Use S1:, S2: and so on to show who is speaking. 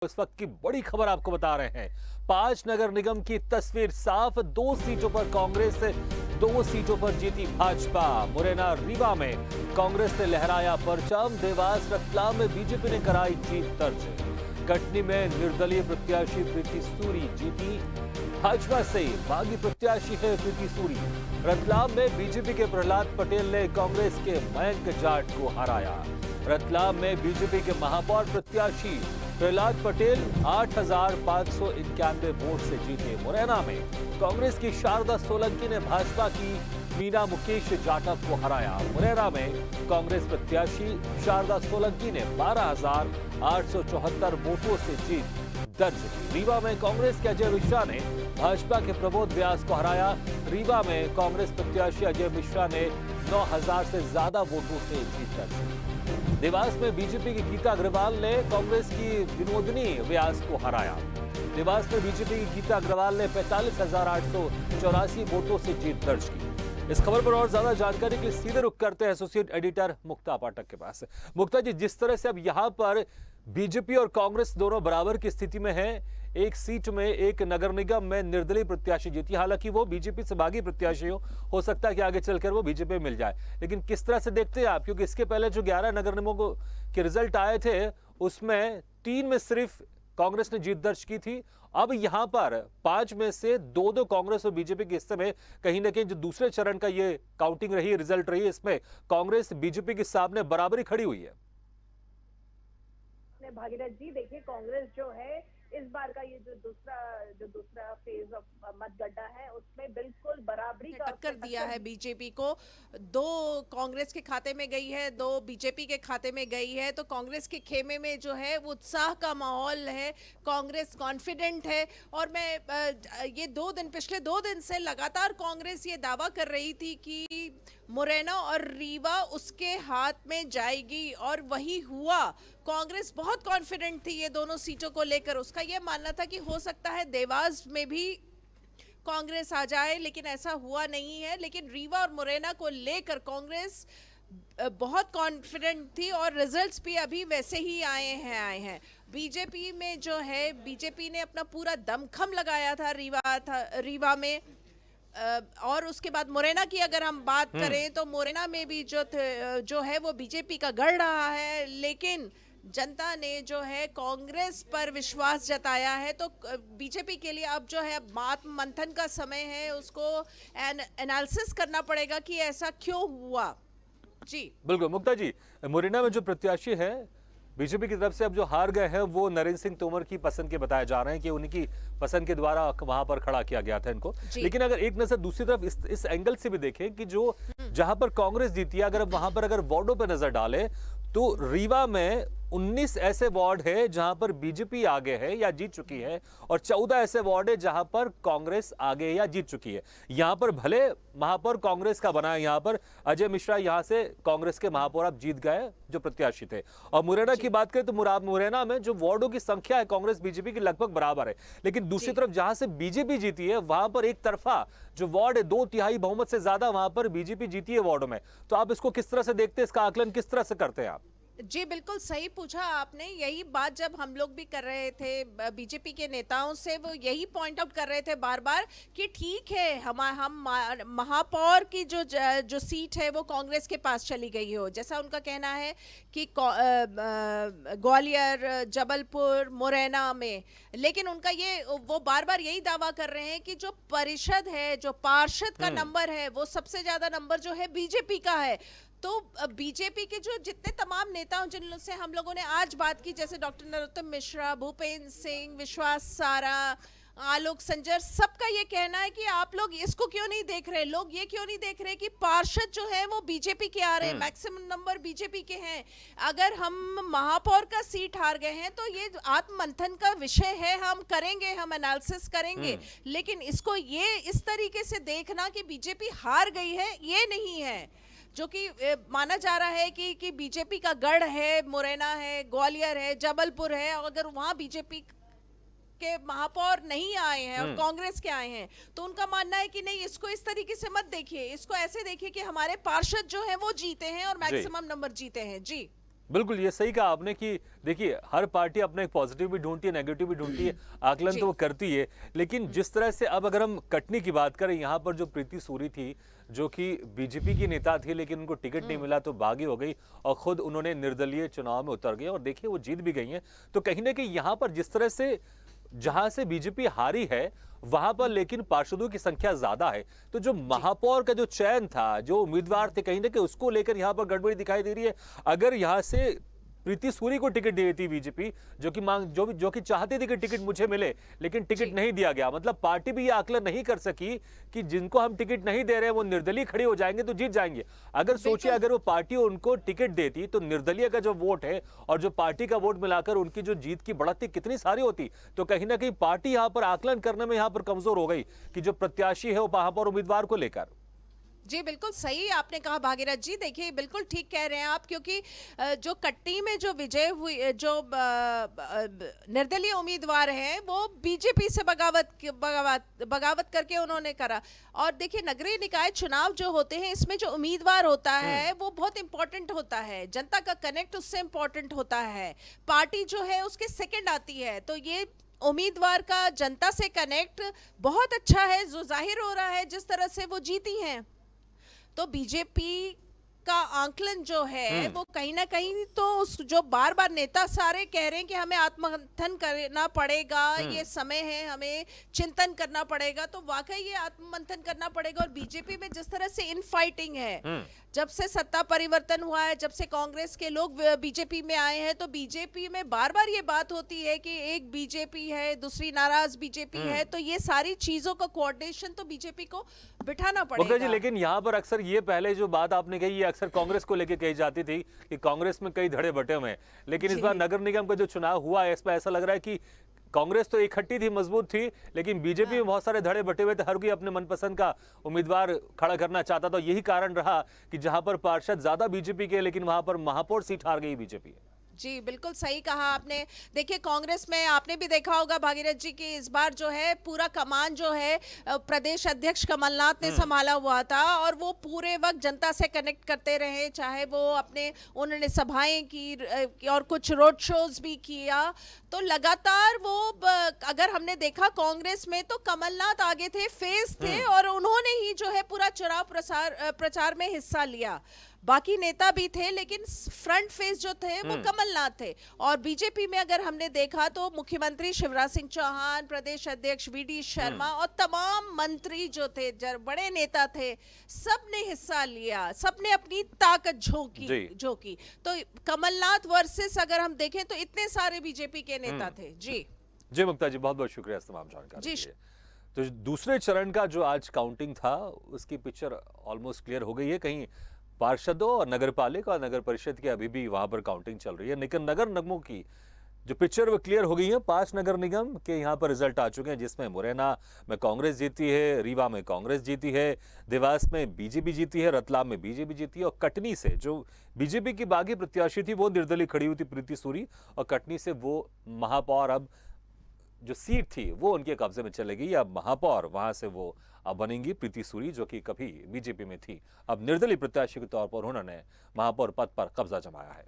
S1: इस वक्त की बड़ी खबर आपको बता रहे हैं। 5 नगर निगम की तस्वीर साफ। 2 सीटों पर कांग्रेस, 2 सीटों पर जीती भाजपा। मुरैना रीवा में कांग्रेस ने लहराया परचम। देवास रतलाम में बीजेपी ने कराई जीत दर्ज। कटनी में निर्दलीय प्रत्याशी प्रीति सूरी जीती। भाजपा से बागी प्रत्याशी है प्रीति सूरी। रतलाम में बीजेपी के प्रहलाद पटेल ने कांग्रेस के मयंक जाट को हराया। रतलाम में बीजेपी के महापौर प्रत्याशी प्रहलाद पटेल 8,591 वोट से जीते। मुरैना में कांग्रेस की शारदा सोलंकी ने भाजपा की मीना मुकेश जाटव को हराया। मुरैना में कांग्रेस प्रत्याशी शारदा सोलंकी ने 12,874 वोटों से जीत दर्ज की। रीवा में कांग्रेस के अजय मिश्रा ने भाजपा के प्रबोध व्यास को हराया। रीवा में कांग्रेस प्रत्याशी अजय मिश्रा ने 9,000 से ज्यादा वोटों से जीत दर्ज की। देवास में बीजेपी की गीता अग्रवाल ने कांग्रेस की विनोदनी व्यास को हराया। देवास में बीजेपी की गीता अग्रवाल ने 45,884 वोटों से जीत दर्ज की। इस खबर पर और ज्यादा जानकारी के लिए सीधे रुख करते हैं एसोसिएट एडिटर मुक्ता पाठक के पास। मुक्ता जी, जिस तरह से अब यहां पर बीजेपी और कांग्रेस दोनों बराबर की स्थिति में है, एक सीट में, एक नगर निगम में निर्दलीय प्रत्याशी जीती। हालांकि वो बीजेपी से बागी प्रत्याशी हो सकता है कि आगे चलकर वो बीजेपी में मिल जाए, लेकिन किस तरह से देखते हैं आप? क्योंकि इसके पहले जो 11 नगर निगमों के रिजल्ट आए थे उसमें 3 में सिर्फ कांग्रेस ने जीत दर्ज की थी। अब यहां पर 5 में से 2-2 कांग्रेस और बीजेपी के हिस्से में कहीं ना कहीं जो दूसरे चरण का ये काउंटिंग रही, रिजल्ट रही, इसमें कांग्रेस बीजेपी के सामने बराबरी खड़ी हुई है।
S2: भागीरथ जी, देखिए कांग्रेस जो है इस बार का ये जो दूसरा फेज ऑफ मतगणना है उसमें बिल्कुल बराबरी का
S3: टक्कर दिया है बीजेपी को। 2 कांग्रेस के खाते में गई है, 2 बीजेपी के खाते में गई है। तो कांग्रेस के खेमे में जो है वो उत्साह का माहौल है, कांग्रेस कॉन्फिडेंट है। और मैं ये पिछले 2 दिन से लगातार कांग्रेस ये दावा कर रही थी कि मुरैना और रीवा उसके हाथ में जाएगी, और वही हुआ। कांग्रेस बहुत कॉन्फिडेंट थी ये दोनों सीटों को लेकर। उसका ये मानना था कि हो सकता है देवास में भी कांग्रेस आ जाए, लेकिन ऐसा हुआ नहीं है। लेकिन रीवा और मुरैना को लेकर कांग्रेस बहुत कॉन्फिडेंट थी, और रिजल्ट्स भी अभी वैसे ही आए हैं। बीजेपी में जो है, बीजेपी ने अपना पूरा दमखम लगाया था रीवा में। और उसके बाद मुरैना की अगर हम बात करें तो मुरैना में भी जो है वो बीजेपी का गढ़ रहा है, लेकिन जनता ने जो है कांग्रेस पर विश्वास जताया है। तो बीजेपी के लिए अब जो है आत्म मंथन का समय है, उसको एनालिसिस करना पड़ेगा कि ऐसा क्यों हुआ। जी
S1: बिल्कुल मुक्ता जी, मुरैना में जो प्रत्याशी है बीजेपी की तरफ से अब जो हार गए हैं वो नरेंद्र सिंह तोमर की पसंद के बताए जा रहे हैं कि उनकी पसंद के द्वारा वहां पर खड़ा किया गया था इनको। लेकिन अगर एक नजर दूसरी तरफ इस एंगल से भी देखें कि जो जहां पर कांग्रेस जीती है, अगर वहां पर अगर वार्डों पर नजर डालें तो रीवा में 19 ऐसे वार्ड है जहां पर बीजेपी आगे है या जीत चुकी है, और 14 ऐसे वार्ड है जहां पर कांग्रेस आगे या जीत चुकी है। यहां पर भले महापौर कांग्रेस का बना है, यहां पर अजय मिश्रा यहां से कांग्रेस के महापौर अब जीत गए जो प्रत्याशी थे। और मुरैना की बात करें तो मुरैना में जो वार्डों की संख्या है कांग्रेस बीजेपी की लगभग बराबर है, लेकिन दूसरी तरफ जहां से बीजेपी जीती है वहां पर एक तरफा जो वार्ड है, 2/3 बहुमत से ज्यादा वहां पर बीजेपी जीती है वार्डों में। तो आप इसको किस तरह से देखते हैं, इसका आकलन किस तरह से करते हैं आप?
S3: जी बिल्कुल सही पूछा आपने। यही बात जब हम लोग भी कर रहे थे बीजेपी के नेताओं से, वो यही पॉइंट आउट कर रहे थे बार बार कि ठीक है हम महापौर की जो सीट है वो कांग्रेस के पास चली गई हो, जैसा उनका कहना है कि ग्वालियर, जबलपुर, मुरैना में। लेकिन उनका वो बार बार यही दावा कर रहे हैं कि जो परिषद है, जो पार्षद का नंबर है, वो सबसे ज्यादा नंबर जो है बीजेपी का है। तो बीजेपी के जो जितने तमाम नेताओं जिन से हम लोगों ने आज बात की, जैसे डॉक्टर नरोत्तम मिश्रा, भूपेंद्र सिंह, विश्वास सारा, आलोक संजर, सबका ये कहना है कि आप लोग इसको क्यों नहीं देख रहे, लोग ये क्यों नहीं देख रहे कि पार्षद जो है वो बीजेपी के आ रहे हैं, मैक्सिमम नंबर बीजेपी के हैं। अगर हम महापौर का सीट हार गए हैं तो ये आत्ममंथन का विषय है, हम करेंगे, हम एनालिसिस करेंगे। लेकिन इसको ये इस तरीके से देखना कि बीजेपी हार गई है, ये नहीं है। जो कि माना जा रहा है कि बीजेपी का गढ़ है, मुरैना है, ग्वालियर है, जबलपुर है, अगर वहां बीजेपी के महापौर नहीं आए हैं और कांग्रेस के आए हैं, तो उनका मानना है कि नहीं, इसको इस तरीके से मत देखिए, इसको ऐसे देखिए कि हमारे पार्षद जो हैं वो जीते हैं और मैक्सिमम नंबर जीते हैं। जी
S1: बिल्कुल, ये सही कहा आपने कि देखिए हर पार्टी अपना एक पॉजिटिव भी ढूंढती है, नेगेटिव भी ढूंढती है, आकलन
S3: जी।
S1: तो वो करती है। लेकिन जिस तरह से अब अगर हम कटनी की बात करें, यहाँ पर जो प्रीति सूरी थी, जो कि बीजेपी की नेता थी लेकिन उनको टिकट नहीं मिला तो बागी हो गई और खुद उन्होंने निर्दलीय चुनाव में उतर गए और देखिए वो जीत भी गई हैं। तो कहीं न कहीं यहाँ पर जिस तरह से जहां से बीजेपी हारी है, वहां पर लेकिन पार्षदों की संख्या ज्यादा है। तो जो महापौर का जो चयन था, जो उम्मीदवार थे, कहीं ना कहीं उसको लेकर यहां पर गड़बड़ी दिखाई दे रही है। अगर यहां से प्रीति सूरी को टिकट दे देती बीजेपी, जो कि मांग जो कि चाहती थी कि टिकट मुझे मिले, लेकिन टिकट
S3: जी।
S1: नहीं दिया गया। मतलब पार्टी भी ये आकलन नहीं कर सकी कि जिनको हम टिकट नहीं दे रहे हैं वो निर्दलीय खड़े हो जाएंगे तो जीत जाएंगे। अगर सोचिए,
S3: बिल्कुल।
S1: अगर वो पार्टी उनको टिकट देती तो निर्दलीय का जो वोट है और जो पार्टी का वोट मिलाकर उनकी जो जीत की बढ़त थी कितनी सारी होती। तो कहीं ना कहीं पार्टी यहां पर आकलन करने में यहां पर कमजोर हो गई कि जो प्रत्याशी है वो महापौर उम्मीदवार को लेकर।
S3: जी बिल्कुल सही आपने कहा भागीरथ जी। देखिए बिल्कुल ठीक कह रहे हैं आप, क्योंकि जो कटनी में जो विजय हुई, जो निर्दलीय उम्मीदवार हैं वो बीजेपी से बगावत करके उन्होंने करा। और देखिए नगरीय निकाय चुनाव जो होते हैं, इसमें जो उम्मीदवार होता है वो बहुत इंपॉर्टेंट होता है, जनता का कनेक्ट उससे इंपॉर्टेंट होता है, पार्टी जो है उसके सेकंड आती है। तो ये उम्मीदवार का जनता से कनेक्ट बहुत अच्छा है, जो जाहिर हो रहा है जिस तरह से वो जीती हैं। तो बीजेपी का आंकलन जो है वो कहीं ना कहीं तो उस जो बार बार नेता सारे कह रहे हैं कि हमें आत्ममंथन करना पड़ेगा, ये समय है, हमें चिंतन करना पड़ेगा, तो वाकई ये आत्ममंथन करना पड़ेगा। और बीजेपी में जिस तरह से इन फाइटिंग है, जब से सत्ता परिवर्तन हुआ है, जब से कांग्रेस के लोग बीजेपी में आए हैं, तो बीजेपी में बार बार ये बात होती है कि एक बीजेपी है, दूसरी नाराज बीजेपी है। तो ये सारी चीजों का कोऑर्डिनेशन तो बीजेपी को बिठाना
S1: जी,
S3: पड़ेगा।
S1: लेकिन यहाँ पर अक्सर ये पहले जो बात आपने कही, ये अक्सर कांग्रेस को लेकर कही जाती थी कि कांग्रेस में कई धड़े बटे हुए हैं। लेकिन इस
S3: जी।
S1: बार नगर निगम का जो चुनाव हुआ है, इस पर ऐसा लग रहा है कि कांग्रेस तो इकट्ठी थी, मजबूत थी, लेकिन बीजेपी में बहुत सारे धड़े बटे हुए थे। हर कोई अपने मनपसंद का उम्मीदवार खड़ा करना चाहता था। यही कारण रहा कि जहां पर पार्षद ज्यादा बीजेपी के, लेकिन वहां पर महापौर सीट हार गई बीजेपी।
S3: जी बिल्कुल सही कहा आपने। देखिए कांग्रेस में आपने भी देखा होगा भागीरथ जी की इस बार जो है पूरा कमान जो है प्रदेश अध्यक्ष कमलनाथ ने संभाला हुआ था, और वो पूरे वक्त जनता से कनेक्ट करते रहे, चाहे वो अपने उन्होंने सभाएं की और कुछ रोड शोज भी किया। तो लगातार वो अगर हमने देखा कांग्रेस में तो कमलनाथ आगे थे, फेस थे, और उन्होंने ही जो है पूरा चुनाव प्रचार में हिस्सा लिया। बाकी नेता भी थे लेकिन फ्रंट फेस जो थे वो कमलनाथ थे। और बीजेपी में अगर हमने देखा तो मुख्यमंत्री शिवराज सिंह चौहान, प्रदेश अध्यक्ष वी.डी. शर्मा और तमाम मंत्री जो थे, बड़े नेता थे, सब ने हिस्सा लिया, सब ने अपनी ताकत झोंकी। तो कमलनाथ वर्सेस अगर हम देखें तो इतने सारे बीजेपी के नेता थे। जी
S1: मुक्ता जी, बहुत बहुत शुक्रिया तमाम जानकारी
S3: जी।
S1: के लिए। तो दूसरे चरण का जो आज काउंटिंग था, उसकी पिक्चर ऑलमोस्ट क्लियर हो गई है। कहीं पार्षदों और नगर पालिका और नगर परिषद की अभी भी वहां पर काउंटिंग चल रही है, लेकिन नगर निगमों की जो पिक्चर वो क्लियर हो गई है। 5 नगर निगम के यहाँ पर रिजल्ट आ चुके हैं, जिसमें मुरैना में कांग्रेस जीती है, रीवा में कांग्रेस जीती है, देवास में बीजेपी जीती है, रतलाम में बीजेपी जीती है, और कटनी से जो बीजेपी की बागी प्रत्याशी थी वो निर्दलीय खड़ी हुई थी प्रीति सूरी, और कटनी से वो महापौर अब जो सीट थी वो उनके कब्जे में चलेगी। अब महापौर वहां से वो अब बनेंगी प्रीति सूरी, जो कि कभी बीजेपी में थी, अब निर्दलीय प्रत्याशी के तौर पर उन्होंने महापौर पद पर कब्जा जमाया है।